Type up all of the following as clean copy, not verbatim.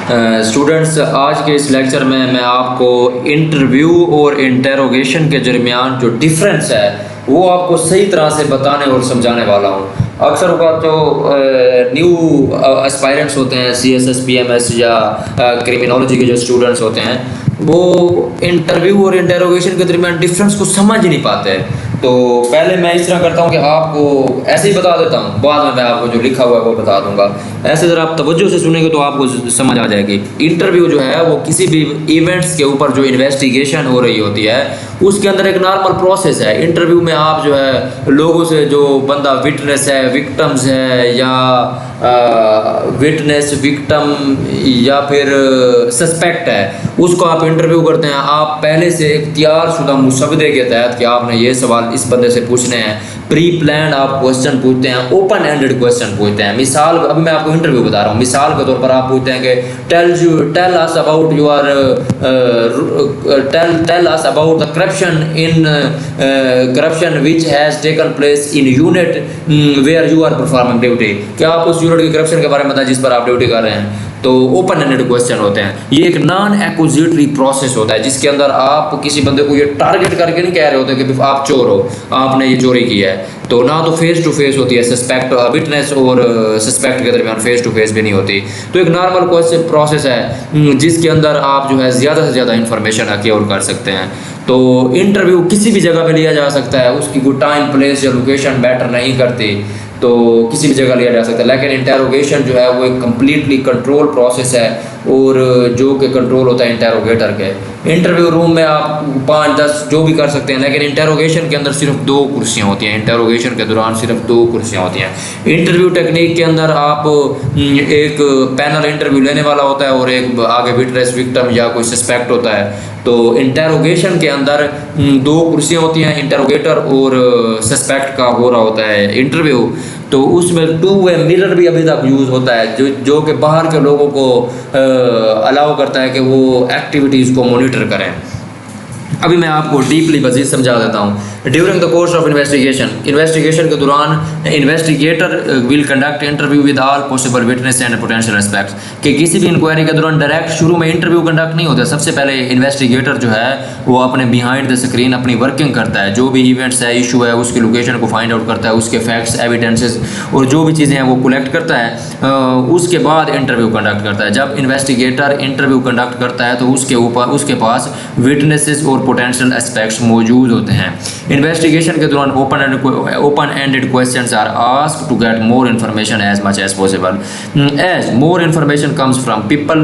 Students, आज के इस लेक्चर में मैं आपको इंटरव्यू और इंटेरोगेशन के दरमियान जो डिफरेंस है वो आपको सही तरह से बताने और समझाने वाला हूँ। अक्सर वक्त जो न्यू एस्पायरेंट्स होते हैं CSS PMS या क्रिमिनोलॉजी के जो स्टूडेंट्स होते हैं वो इंटरव्यू और इंटेरोगेशन के दरमियान डिफरेंस को समझ ही नहीं पाते हैं। तो पहले मैं इस तरह करता हूँ कि आपको ऐसे ही बता देता हूँ, बाद में मैं आपको जो लिखा हुआ है वो बता दूंगा। ऐसे ज़रा आप तवज्जो से सुनेंगे तो आपको समझ आ जाएगी। इंटरव्यू जो है वो किसी भी इवेंट्स के ऊपर जो इन्वेस्टिगेशन हो रही होती है उसके अंदर एक नॉर्मल प्रोसेस है। इंटरव्यू में आप जो है लोगों से, जो बंदा विटनेस है, विक्टम्स है या विटनेस विक्टम या फिर सस्पेक्ट है, उसको आप इंटरव्यू करते हैं। आप पहले से एक तैयार शुदा मुसवदे के तहत कि आपने ये सवाल इस बंदे से पूछने हैं, प्री प्लान आप क्वेश्चन पूछते हैं, ओपन एंडेड क्वेश्चन पूछते हैं। मिसाल, अभी मैं आपको इंटरव्यू बता रहा हूँ, मिसाल के तौर पर आप पूछते हैं कि tell us about your tell us about the corruption which has taken place in unit where you are performing duty. क्या आप उस यूनिट की करप्शन के बारे में बताएं जिस पर आप ड्यूटी कर रहे हैं। तो ओपन एंडेड क्वेश्चन होते हैं। ये एक नॉन एक्विजिटरी प्रोसेस होता है जिसके अंदर आप किसी बंदे को ये टारगेट करके नहीं कह रहे होते कि आप चोर हो, आपने ये चोरी की है। तो ना तो फेस टू फेस होती है सस्पेक्ट, विटनेस और सस्पेक्ट के दरमियान फेस टू फेस भी नहीं होती। तो एक नॉर्मल क्वेश्चन प्रोसेस है जिसके अंदर आप जो है ज़्यादा से ज़्यादा इंफॉर्मेशन एक्योर कर सकते हैं। तो इंटरव्यू किसी भी जगह पे लिया जा सकता है, उसकी कोई टाइम प्लेस या लोकेशन मैटर नहीं करती, तो किसी भी जगह लिया जा सकता है। लेकिन इंटेरोगेशन जो है वो एक कम्प्लीटली कंट्रोल प्रोसेस है और जो कि कंट्रोल होता है इंटेरोगेटर के। इंटरव्यू रूम में आप 5-10 जो भी कर सकते हैं, लेकिन इंटेरोगेशन के अंदर सिर्फ 2 कुर्सियाँ होती हैं। इंटेरोगेशन के दौरान सिर्फ 2 कुर्सियाँ होती हैं। इंटरव्यू टेक्निक के अंदर आप एक पैनल इंटरव्यू लेने वाला होता है और एक आगे विटनेस विक्टिम या कोई सस्पेक्ट होता है। तो इंटेरोगेशन के अंदर 2 कुर्सियाँ होती हैं, इंटेरोगेटर और सस्पेक्ट का हो रहा होता है इंटरव्यू। तो उसमें 2 वे मिरर भी अभी तक यूज़ होता है जो कि बाहर के लोगों को अलाउ करता है कि वो एक्टिविटीज़ को मॉनिटर करें। अभी मैं आपको डीपली मज़ीद समझा देता हूँ। During the course of investigation के दौरान investigator will conduct interview with all possible witness and potential aspects. कि किसी भी इंक्वायरी के दौरान डायरेक्ट शुरू में इंटरव्यू कंडक्ट नहीं होता। सबसे पहले इन्वेस्टिगेटर जो है वो अपने बिहाइंड द स्क्रीन अपनी वर्किंग करता है, जो भी इवेंट्स है, इशू है, उसकी लोकेशन को फाइंड आउट करता है, उसके फैक्ट्स, एविडेंसेस और जो भी चीज़ें हैं वो कलेक्ट करता है। उसके बाद इंटरव्यू कंडक्ट करता है। जब इन्वेस्टिगेटर इंटरव्यू कंडक्ट करता है तो उसके पास विटनेसेस और पोटेंशियल एस्पेक्ट्स मौजूद होते हैं। इन्वेस्टिगेशन के दौरान open ended questions are asked to get more information as much as possible. As more information comes from people,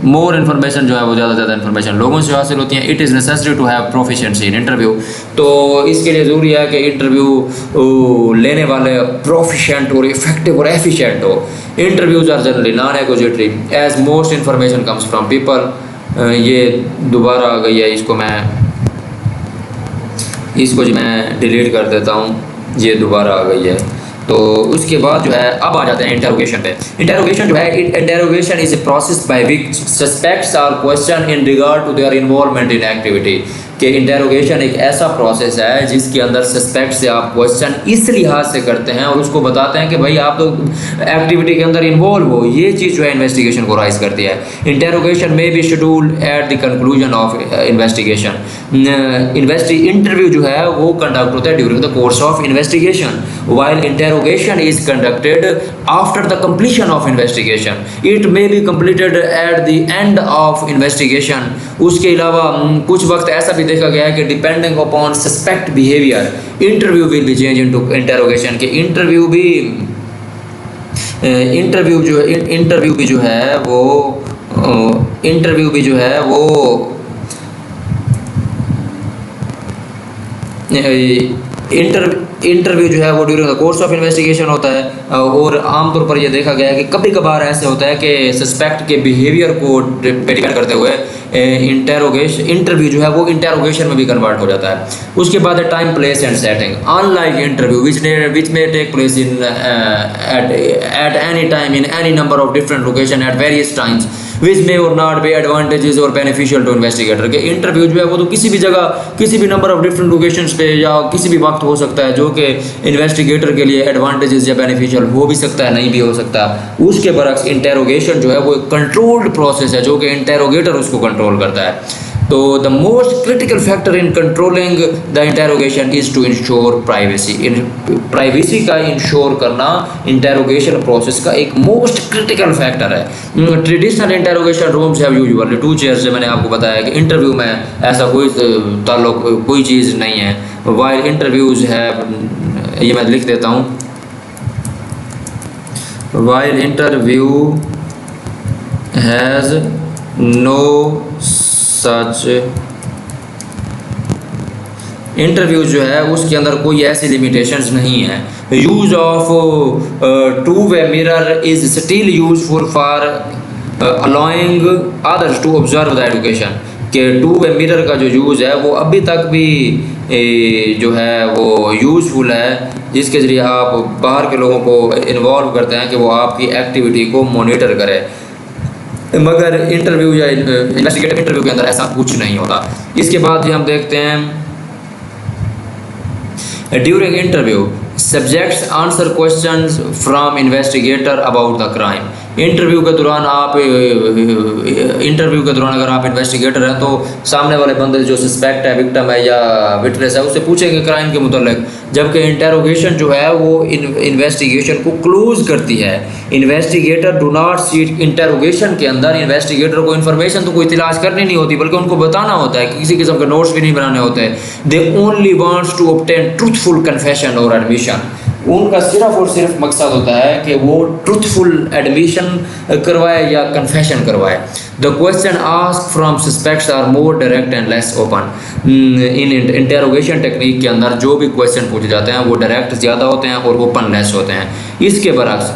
more information जो है वो ज़्यादा से ज़्यादा इन्फॉर्मेशन लोगों से हासिल होती है। It is necessary to have proficiency in interview. तो इसके लिए ज़रूरी है कि इंटरव्यू लेने वाले प्रोफिशिएंट और इफेक्टिव और एफिशिएंट हो। Interviews are generally non acquisitory as most information comes from people. ये दोबारा आ गई है, इसको जो मैं डिलीट कर देता हूँ, ये दोबारा आ गई है। तो उसके बाद जो है अब आ जाते हैं इंटेरोगेशन पे। इंटेरोगेशन जो है, interrogation is a process by which suspects are question in regard to their involvement in activity. कि इंटेरोगेशन एक ऐसा प्रोसेस है जिसके अंदर सस्पेक्ट से आप क्वेश्चन इस लिहाज से करते हैं और उसको बताते हैं कि भाई आप तो एक्टिविटी के अंदर इन्वॉल्व हो। ये चीज़ जो है इन्वेस्टिगेशन को राइज करती है। इंटेरोगेशन में be scheduled at the conclusion of investigation. Interview जो है वो कंडक्ट होता है during the course of investigation, while interrogation is conducted after the completion of investigation. It may be completed at the end of investigation. उसके अलावा कुछ वक्त ऐसा भी देखा गया है कि depending upon suspect behaviour interview will be change into interrogation. के इंटरव्यू भी जो है वो इंटरव्यू जो है वो during the course of investigation होता है। और आमतौर पर यह देखा गया है कि कभी कभार ऐसे होता है कि सस्पेक्ट के बिहेवियर को डिपेंड करते हुए इंटरव्यू जो है वो इंटेरोगेशन में भी कन्वर्ट हो जाता है। उसके बाद time, place and setting. Unlike interview which may take place in at any time in any number of different location at various times. Which may or not be advantages or beneficial to investigator. के interview जो है वो तो किसी भी जगह, किसी भी नंबर ऑफ डिफरेंट लोकेशंस पे या किसी भी वक्त हो सकता है, जो कि इन्वेस्टिगेटर के लिए एडवांटेजेस या बेनिफिशियल हो भी सकता है, नहीं भी हो सकता। उसके बरक्स इंटेरोगेशन जो है वो एक कंट्रोल्ड प्रोसेस है, जो कि इंटेरोगेटर उसको कंट्रोल करता है। तो the most critical factor in controlling the interrogation is to ensure privacy. Privacy का इंश्योर करना इंटेरोगेशन प्रोसेस का एक मोस्ट क्रिटिकल फैक्टर है। Traditional interrogation rooms have usually 2 chairs, से मैंने आपको बताया कि इंटरव्यू में ऐसा कोई ताल्लुक, कोई चीज़ नहीं है। वाइल इंटरव्यूज़ है, ये मैं लिख देता हूँ, while interview has no such, interview जो है उसके अंदर कोई ऐसी लिमिटेशंस नहीं है। Use of two way mirror is still useful for allowing others to observe the education. कि टू वे मिरर का जो यूज़ है वो अभी तक भी जो है वो यूज़फुल है, जिसके ज़रिए आप बाहर के लोगों को इन्वॉल्व करते हैं कि वो आपकी एक्टिविटी को मॉनिटर करें। मगर इंटरव्यू या इन्वेस्टिगेटिव इंटरव्यू के अंदर ऐसा कुछ नहीं होता। इसके बाद हम देखते हैं during interview subjects answer questions from investigator about the crime. Interview के दौरान अगर आप इन्वेस्टिगेटर हैं तो सामने वाले बंदे जो सस्पेक्ट है, विक्टिम है या विटनेस है, उससे पूछेंगे क्राइम के मुतल्लिक। जबकि इंटेरोगेशन जो है वो इन्वेस्टिगेशन को क्लोज करती है। Investigator do not seat, interrogation के अंदर इन्वेस्टिगेटर को इन्फॉर्मेशन तो कोई तलाश करनी नहीं होती, बल्कि उनको बताना होता है कि किसी किस्म के नोट्स भी नहीं बनाने होते। They only wants to obtain truthful confession और एडमिशन। उनका सिर्फ और सिर्फ मकसद होता है कि वो ट्रूथफुल एडमिशन करवाए या कन्फेशन करवाए। The question ask from suspects are more direct and less open. In interrogation technique के अंदर जो भी क्वेश्चन पूछे जाते हैं वो डायरेक्ट ज़्यादा होते हैं और ओपन लेस होते हैं। इसके बरक्स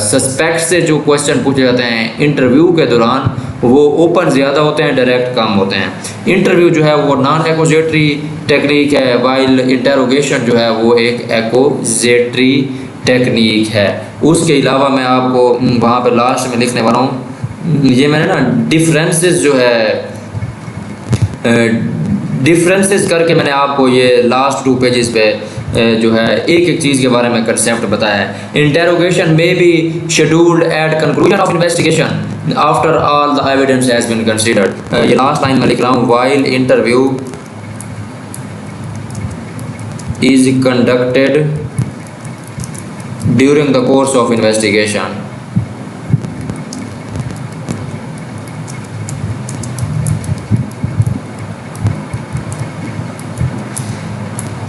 सस्पेक्ट से जो क्वेश्चन पूछे जाते हैं इंटरव्यू के दौरान वो ओपन ज़्यादा होते हैं, डायरेक्ट कम होते हैं। इंटरव्यू जो है वो नॉन एक्यूजेटरी टेक्निक है, वाइल इंटेरोगेशन जो है वो एक एक्यूजेटरी टेक्निक है। उसके अलावा मैं आपको वहाँ पे लास्ट में लिखने वाला हूँ, ये मैंने ना डिफरेंसेस जो है डिफरेंसेस करके मैंने आपको ये लास्ट 2 पेजेस पे जो है एक एक चीज़ के बारे में कंसेप्ट बताया है। इंटेरोगेशन में be scheduled at conclusion of investigation after all the evidence has been considered. ये लास्ट लाइन में लिख रहा हूँ, while interview is conducted during the course of investigation।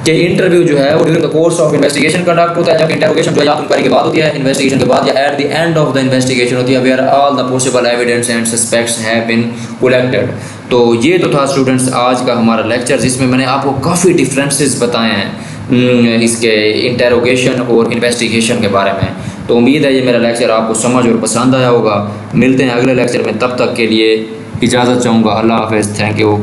कि इंटरव्यू जो है वो during the course of investigation conduct होता है, जबकि इंटरोगेशन जो है इंक्वायरी के बाद होती है, इन्वेस्टिगेशन के बाद या at the end of the investigation होती है, where all the possible evidence and suspects have been collected. तो ये तो था स्टूडेंट्स आज का हमारा लेक्चर, जिसमें मैंने आपको काफ़ी डिफरेंसेस बताए हैं इसके इंटेरोगेशन और इन्वेस्टिगेशन के बारे में। तो उम्मीद है ये मेरा लेक्चर आपको समझ और पसंद आया होगा। मिलते हैं अगले लेक्चर में, तब तक के लिए इजाज़त चाहूँगा। अल्लाह हाफ़िज़, थैंक यू।